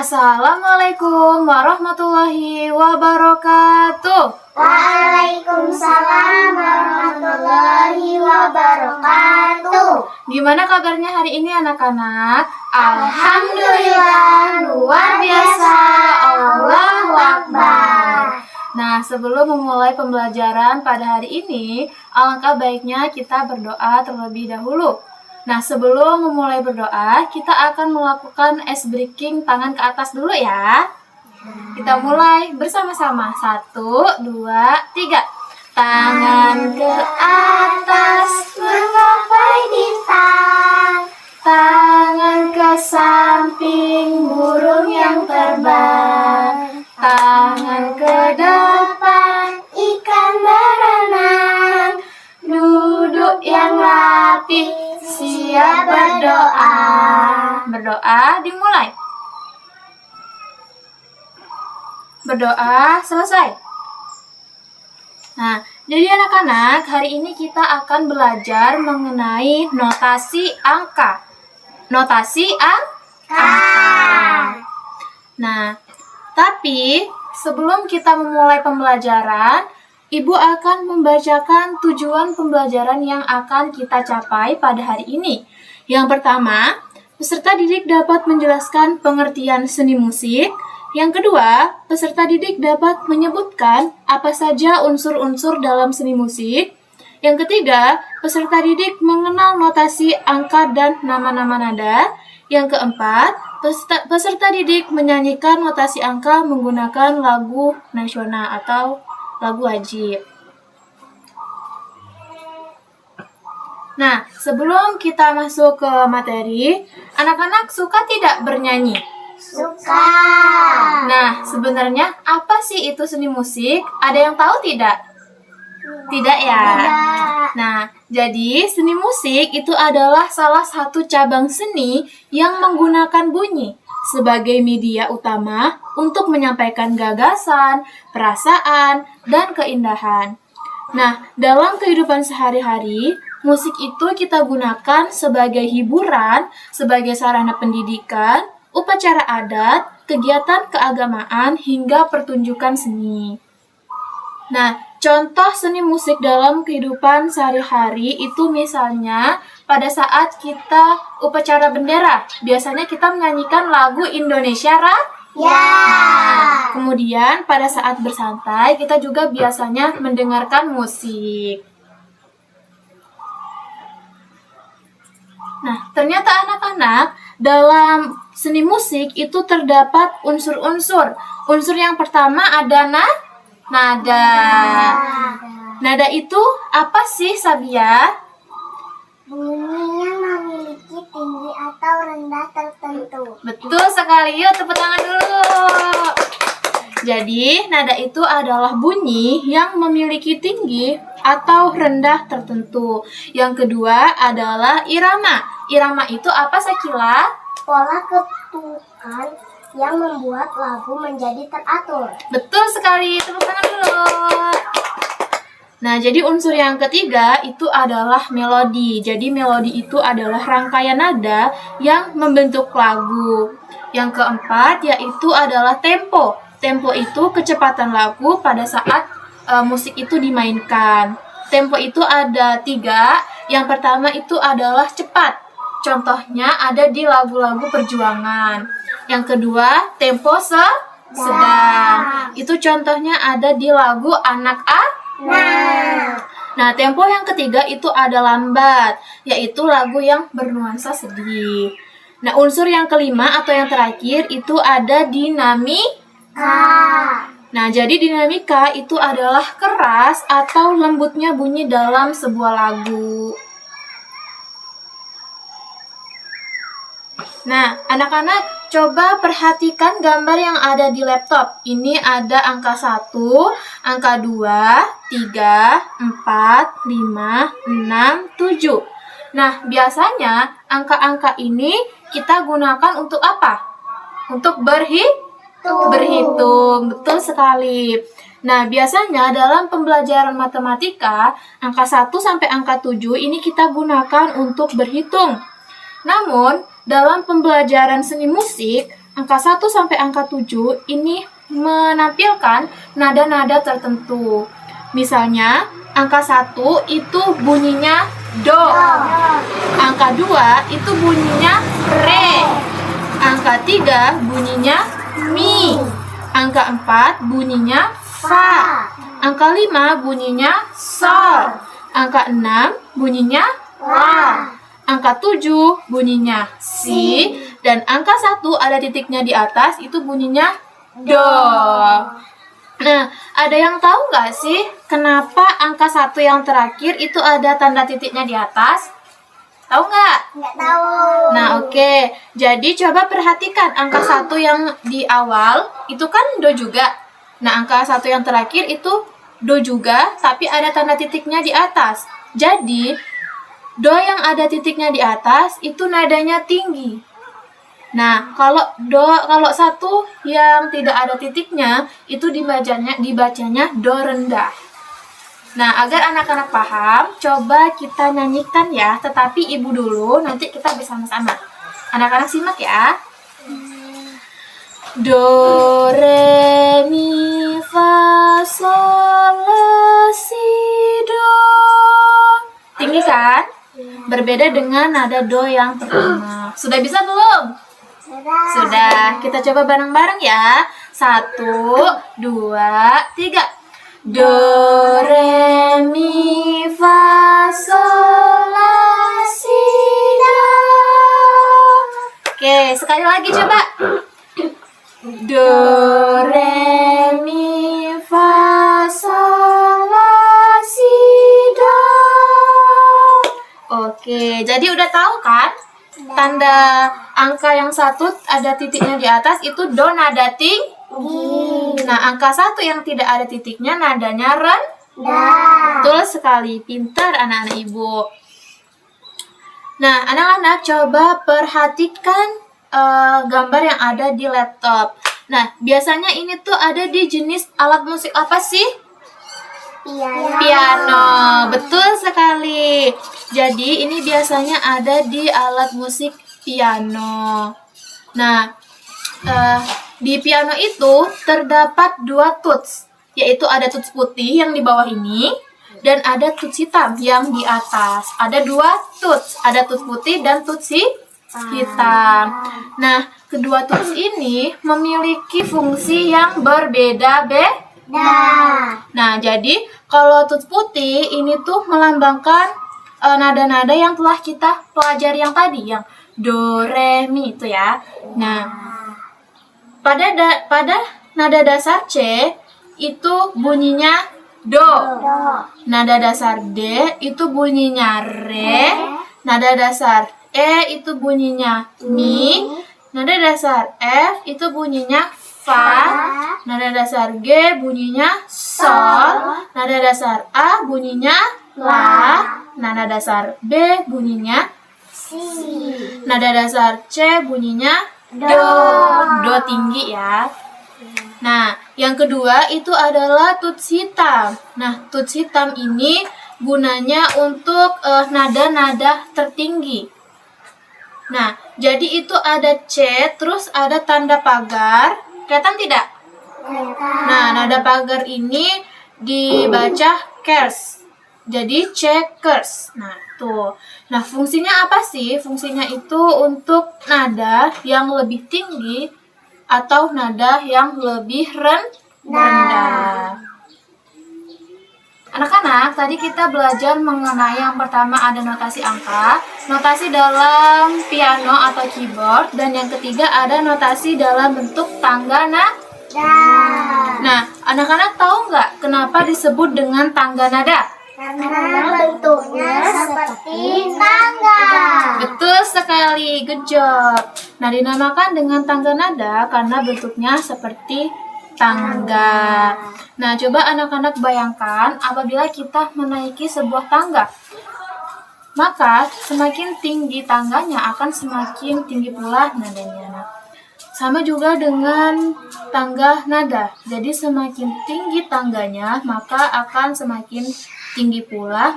Assalamualaikum warahmatullahi wabarakatuh. Waalaikumsalam warahmatullahi wabarakatuh. Gimana kabarnya hari ini anak-anak? Alhamdulillah, luar biasa. Allahu Akbar. Nah, sebelum memulai pembelajaran pada hari ini, alangkah baiknya kita berdoa terlebih dahulu. Nah, sebelum memulai berdoa, kita akan melakukan ice breaking tangan ke atas dulu ya. Kita mulai bersama-sama. 1, 2, 3. Tangan ke atas, menggapai bintang. tangan ke samping, burung yang terbang. Tangan ke depan, Ikan berenang. duduk yang rapi, siap berdoa. Berdoa dimulai. Berdoa selesai. Nah, jadi anak-anak, hari ini kita akan belajar mengenai notasi angka. Notasi angka. Nah, tapi sebelum kita memulai pembelajaran, Ibu akan membacakan tujuan pembelajaran yang akan kita capai pada hari ini. Yang pertama, peserta didik dapat menjelaskan pengertian seni musik. Yang kedua, peserta didik dapat menyebutkan apa saja unsur-unsur dalam seni musik. Yang ketiga, peserta didik mengenal notasi angka dan nama-nama nada. Yang keempat, peserta didik menyanyikan notasi angka menggunakan lagu nasional atau lagu wajib. Nah, sebelum kita masuk ke materi, anak-anak suka tidak bernyanyi? Suka. Nah, sebenarnya apa sih itu seni musik? Ada yang tahu tidak? Tidak ya? Tidak. Nah, jadi seni musik itu adalah salah satu cabang seni yang menggunakan bunyi sebagai media utama untuk menyampaikan gagasan, perasaan, dan keindahan. Nah, dalam kehidupan sehari-hari, musik itu kita gunakan sebagai hiburan, sebagai sarana pendidikan, upacara adat, kegiatan keagamaan, hingga pertunjukan seni. Nah, contoh seni musik dalam kehidupan sehari-hari itu misalnya pada saat kita upacara bendera, biasanya kita menyanyikan lagu Indonesia Raya. Ya. Kemudian pada saat bersantai, kita juga biasanya mendengarkan musik. Nah, ternyata anak-anak, dalam seni musik itu terdapat unsur-unsur. Unsur yang pertama ada nada. Nada itu apa sih, Sabia? Bunyi yang memiliki tinggi atau rendah tertentu. Betul sekali, yuk tepuk tangan dulu. Jadi, nada itu adalah bunyi yang memiliki tinggi atau rendah tertentu. Yang kedua adalah irama. Irama itu apa, Sakila? Pola ketukan yang membuat lagu menjadi teratur. Betul sekali, tepuk tangan dulu. Nah, jadi unsur yang ketiga itu adalah melodi. Jadi melodi itu adalah rangkaian nada yang membentuk lagu. Yang keempat yaitu adalah tempo. Tempo itu kecepatan lagu pada saat musik itu dimainkan. Tempo itu ada 3. Yang pertama itu adalah cepat. Contohnya ada di lagu-lagu perjuangan. Yang kedua, tempo sedang. Itu contohnya ada di lagu anak-anak. Nah, tempo yang ketiga itu ada lambat, yaitu lagu yang bernuansa sedih. Nah, unsur yang kelima atau yang terakhir itu ada dinamika. Nah, jadi dinamika itu adalah keras atau lembutnya bunyi dalam sebuah lagu. Nah, anak-anak coba perhatikan gambar yang ada di laptop. Ini ada angka 1, angka 2, 3, 4, 5, 6, 7. Nah, biasanya angka-angka ini kita gunakan untuk apa? Untuk berhitung. Betul sekali. Nah, biasanya dalam pembelajaran matematika, angka 1 sampai angka 7 ini kita gunakan untuk berhitung. Namun, dalam pembelajaran seni musik, angka 1 sampai angka 7 ini menampilkan nada-nada tertentu. Misalnya, angka 1 itu bunyinya do. Angka 2 itu bunyinya re. Angka 3 bunyinya mi. Angka 4 bunyinya fa. Angka 5 bunyinya sol. Angka 6 bunyinya la. Angka 7 bunyinya si. Dan angka 1 ada titiknya di atas, itu bunyinya do. Nah, ada yang tahu nggak sih kenapa angka 1 yang terakhir itu ada tanda titiknya di atas? Tahu nggak? Nggak tahu. Nah, oke. Jadi coba perhatikan angka 1 yang di awal itu kan do juga. Nah, angka 1 yang terakhir itu do juga, tapi ada tanda titiknya di atas. Jadi, do yang ada titiknya di atas itu nadanya tinggi. Nah, kalau 1 yang tidak ada titiknya itu dibacanya do rendah. Nah, agar anak-anak paham, coba kita nyanyikan ya, tetapi ibu dulu, nanti kita bersama-sama. Anak-anak simak ya. Do, re, mi, fa, sol, la, si, do. Tinggi kan? Berbeda dengan nada do yang pertama. Sudah bisa belum? Sudah. Kita coba bareng-bareng ya. 1, 2, 3. Do, re, mi, fa, sol, la, si, do. Oke, sekali lagi coba. Do, re, mi, fa, sol, la, si, do. Oke, jadi udah tahu kan? Tanda angka yang 1 ada titiknya di atas itu do nada tinggi. Nah, angka 1 yang tidak ada titiknya nadanya rendah. Betul sekali, pintar anak-anak ibu. Nah, anak-anak coba perhatikan gambar yang ada di laptop. Nah, biasanya ini tuh ada di jenis alat musik apa sih? Piano. Betul sekali. Jadi ini biasanya ada di alat musik piano. Nah, di piano itu terdapat 2 tuts, yaitu ada tuts putih yang di bawah ini dan ada tuts hitam yang di atas. Ada 2 tuts, ada tuts putih dan tuts hitam. Nah, kedua tuts ini memiliki fungsi yang berbeda-beda. Nah, jadi kalau tuts putih ini tuh melambangkan nada-nada yang telah kita pelajari yang tadi, yang do, re, mi itu ya. Nah, pada nada dasar C itu bunyinya do. Nada dasar D itu bunyinya re. Nada dasar E itu bunyinya mi. Nada dasar F itu bunyinya fa. Nada dasar G bunyinya sol. Nada dasar A bunyinya la. Nada dasar B bunyinya Si. nada dasar C bunyinya do. Do tinggi ya. Nah, yang kedua itu adalah tuts hitam. Nah, tuts hitam ini gunanya untuk nada-nada tertinggi. Nah, jadi itu ada C, terus ada tanda pagar. Kelihatan tidak? Nah, nada pagar ini dibaca kers. Jadi checkers. Nah, tuh. Nah, fungsinya apa sih? Fungsinya itu untuk nada yang lebih tinggi atau nada yang lebih rendah. Anak-anak, tadi kita belajar mengenai yang pertama ada notasi angka, notasi dalam piano atau keyboard, dan yang ketiga ada notasi dalam bentuk tangga nada. Nah, anak-anak tahu nggak kenapa disebut dengan tangga nada? Karena bentuknya seperti tangga. Betul sekali, good job. Nah, dinamakan dengan tangga nada karena bentuknya seperti tangga. Nah, coba anak-anak bayangkan apabila kita menaiki sebuah tangga. Maka semakin tinggi tangganya akan semakin tinggi pula nadanya. Nah, sama juga dengan tangga nada. Jadi semakin tinggi tangganya, maka akan semakin tinggi pula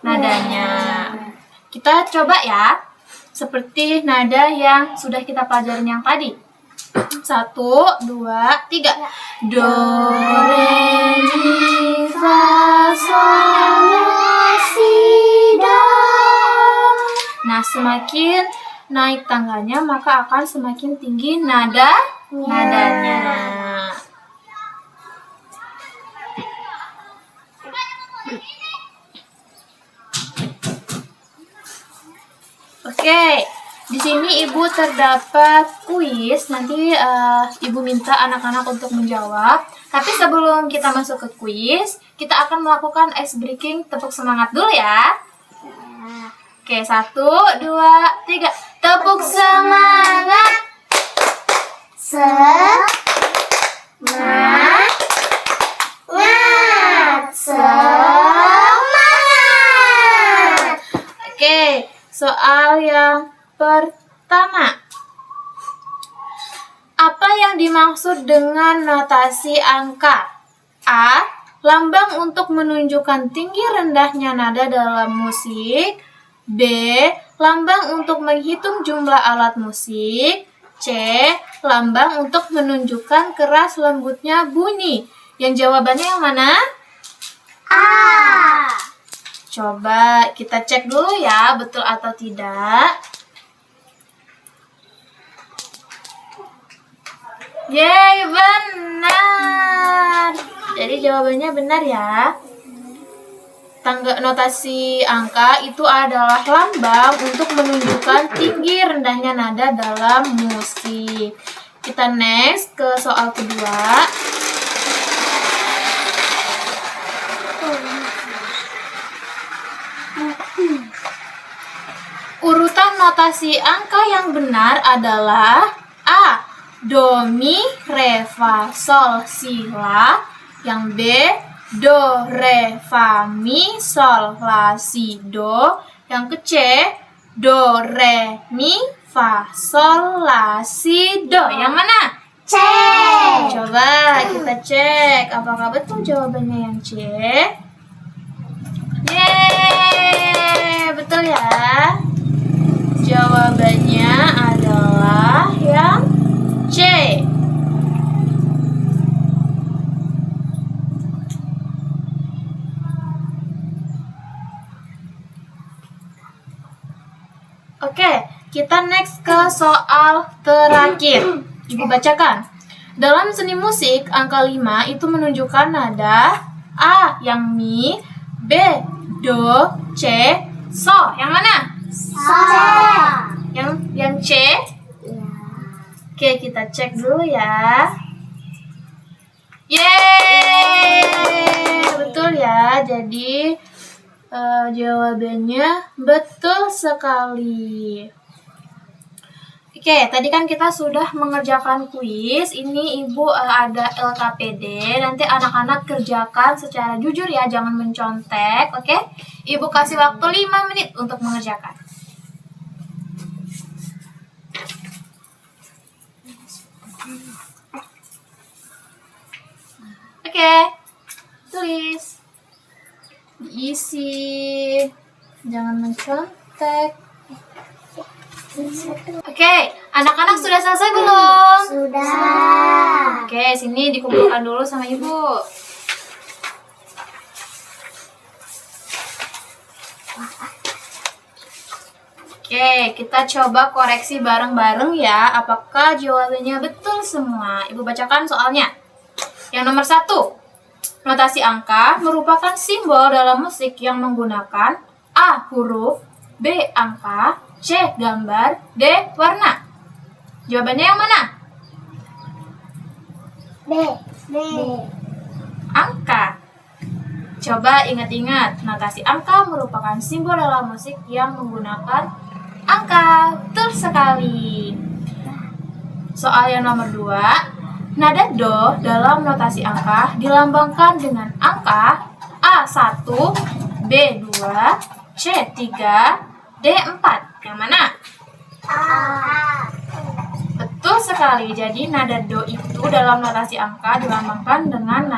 nadanya. Kita coba ya, seperti nada yang sudah kita pelajarin yang tadi. 1, 2, 3. Do, re, mi, fa, sol, la, si, do. Nah, semakin naik tangganya maka akan semakin tinggi nadanya. Oke, di sini Ibu terdapat kuis. Nanti Ibu minta anak-anak untuk menjawab. Tapi sebelum kita masuk ke kuis, kita akan melakukan ice breaking. Tepuk semangat dulu ya. Oke, 1, 2, 3. Tepuk semangat. Semangat. Oke, soal yang pertama. Apa yang dimaksud dengan notasi angka? A. Lambang untuk menunjukkan tinggi rendahnya nada dalam musik. B. Lambang untuk menghitung jumlah alat musik. C. Lambang untuk menunjukkan keras lembutnya bunyi. Yang jawabannya yang mana? A. Coba kita cek dulu ya, betul atau tidak. Yeay, benar. Jadi jawabannya benar ya. Tangga notasi angka itu adalah lambang untuk menunjukkan tinggi rendahnya nada dalam musik. Kita next ke soal kedua. Urutan notasi angka yang benar adalah A. Do, mi, re, fa, sol, si, la. Yang B. Do, re, fa, mi, sol, la, si, do. Yang ke C. Do, re, mi, fa, sol, la, si, do. Yang mana? C. Coba kita cek apakah betul jawabannya yang C. Yeay, betul ya. Jawabannya adalah yang C. Oke, kita next ke soal terakhir. Ibu bacakan. Dalam seni musik, angka 5 itu menunjukkan nada A yang mi, B, do, C, so. Yang mana? So. Yang C? Oke, kita cek dulu ya. Yeay, betul ya. Jadi jawabannya betul sekali. Oke, tadi kan kita sudah mengerjakan kuis. Ini Ibu ada LKPD. Nanti anak-anak kerjakan secara jujur ya, jangan mencontek. Oke, Ibu kasih waktu 5 menit untuk mengerjakan. Oke, tulis. Diisi. Jangan mencontek. Oke, anak-anak sudah selesai belum? Sudah. Oke, sini dikumpulkan dulu sama Ibu. Oke, kita coba koreksi bareng-bareng ya. Apakah jawabannya betul semua? Ibu bacakan soalnya. Yang nomor 1. Notasi angka merupakan simbol dalam musik yang menggunakan A. Huruf, B. Angka, C. Gambar, D. Warna. Jawabannya yang mana? B. Angka. Coba ingat-ingat, notasi angka merupakan simbol dalam musik yang menggunakan angka. Betul sekali. Soal yang nomor 2. Nada do dalam notasi angka dilambangkan dengan angka A1, B2, C3, D4. Yang mana? A. Betul sekali. Jadi nada do itu dalam notasi angka dilambangkan dengan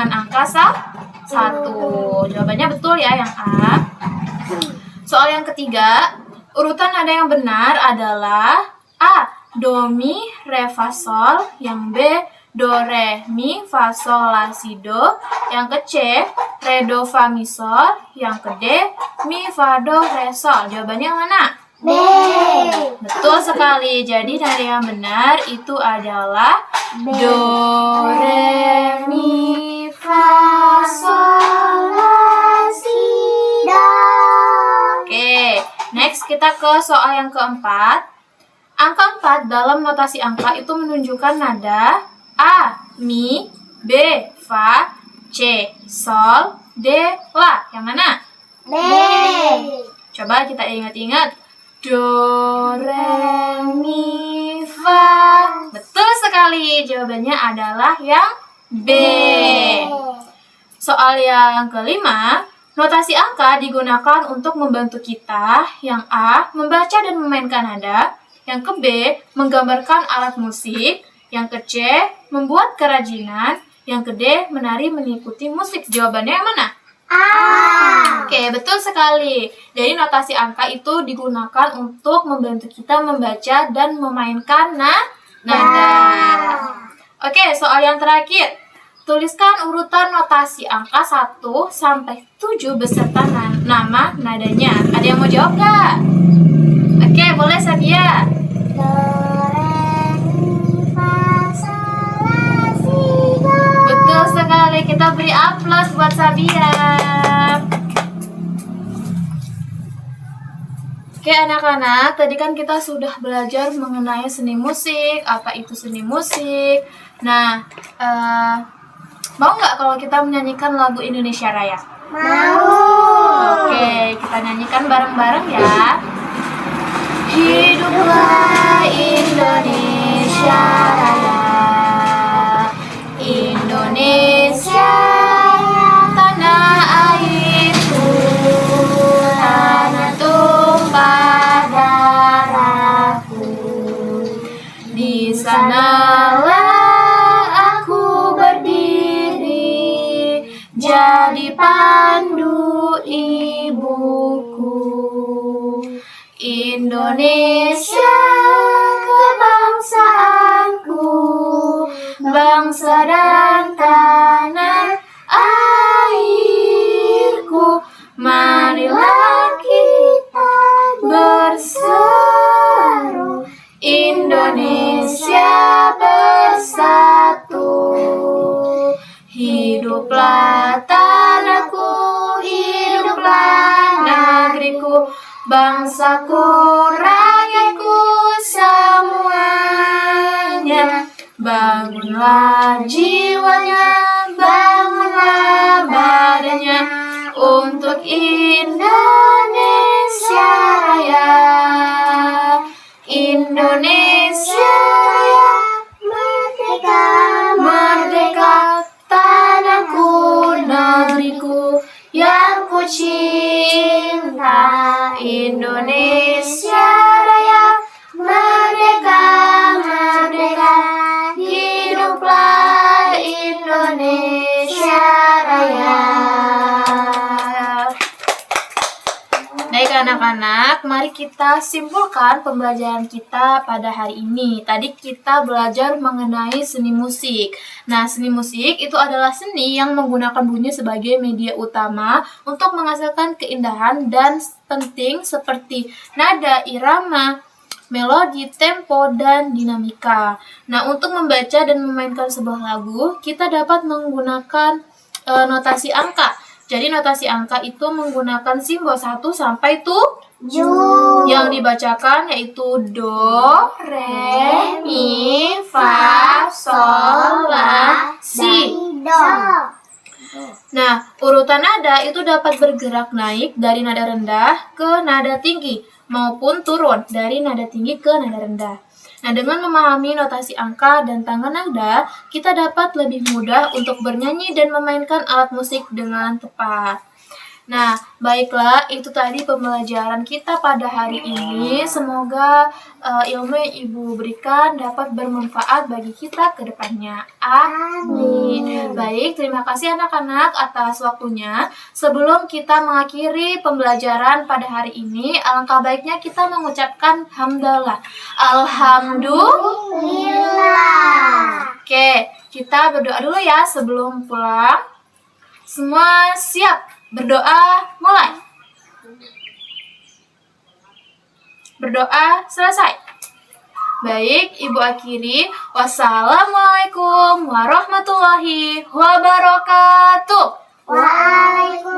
angka 1. Jawabannya betul ya yang A. Soal yang ketiga, urutan nada yang benar adalah A. do mi re fa sol, yang B do re mi fa sol la si do, yang ke C re do fa mi sol, yang ke D mi fa do re sol. Jawabannya yang mana? B. Betul sekali. Jadi nada yang benar itu adalah do re mi fa sol la si Do. Oke, next kita ke soal yang keempat. Angka 4 dalam notasi angka itu menunjukkan nada A, mi, B, fa, C, sol, D, la. Yang mana? B. Coba kita ingat-ingat. Do, re, mi, fa. Betul sekali. Jawabannya adalah yang B. Soal yang kelima, notasi angka digunakan untuk membantu kita. Yang A, membaca dan memainkan nada. Yang ke B, menggambarkan alat musik. Yang ke C, membuat kerajinan. Yang ke D, menari mengikuti musik. Jawabannya yang mana? A. Oke, betul sekali. Jadi notasi angka itu digunakan untuk membantu kita membaca dan memainkan nada. Oke, soal yang terakhir. Tuliskan urutan notasi angka 1 sampai 7 beserta nama nadanya. Ada yang mau jawab nggak? Oke, boleh Sadia. Do, re, mi, fa, sol, la, si, do. Betul sekali. Kita beri aplaus buat Sabia. Oke anak-anak, tadi kan kita sudah belajar mengenai seni musik, apa itu seni musik. Nah, mau nggak kalau kita menyanyikan lagu Indonesia Raya? Mau. Oke, kita nyanyikan bareng-bareng ya. Hiduplah Indonesia Raya, Indonesia tanah airku, tanah tumpah darahku. Di sanalah aku berdiri, jadi pandu ibuku. Indonesia kebangsaanku, bangsa dan tanah airku. Marilah kita berseru, Indonesia bersatu. Hiduplah tanahku, hiduplah negeriku, bangsaku, rakyatku semuanya. Bangunlah jiwanya, bangunlah badannya untuk Indonesia Raya. Indonesia Raya, merdeka, merdeka, tanahku, negeriku yang ku cinta. Indonesia Raya, merdeka, merdeka, hiduplah Indonesia Raya. Baik anak-anak, mari kita simpulkan pembelajaran kita pada hari ini. Tadi kita belajar mengenai seni musik. Nah, seni musik itu adalah seni yang menggunakan bunyi sebagai media utama untuk menghasilkan keindahan dan penting seperti nada, irama, melodi, tempo, dan dinamika. Nah, untuk membaca dan memainkan sebuah lagu, kita dapat menggunakan notasi angka. Jadi notasi angka itu menggunakan simbol 1 sampai 7 yang dibacakan yaitu do, re, mi, fa, sol, la, si. Do. Nah, urutan nada itu dapat bergerak naik dari nada rendah ke nada tinggi maupun turun dari nada tinggi ke nada rendah. Nah, dengan memahami notasi angka dan tangga nada, kita dapat lebih mudah untuk bernyanyi dan memainkan alat musik dengan tepat. Nah, baiklah, itu tadi pembelajaran kita pada hari ini. Semoga ilmu yang Ibu berikan dapat bermanfaat bagi kita ke depannya. Amin. Baik, terima kasih anak-anak atas waktunya. Sebelum kita mengakhiri pembelajaran pada hari ini, alangkah baiknya kita mengucapkan hamdalah. Alhamdulillah. Oke, kita berdoa dulu ya sebelum pulang. Semua siap? Berdoa mulai. Berdoa selesai. Baik, Ibu akhiri. Wassalamualaikum warahmatullahi wabarakatuh. Waalaikumsalam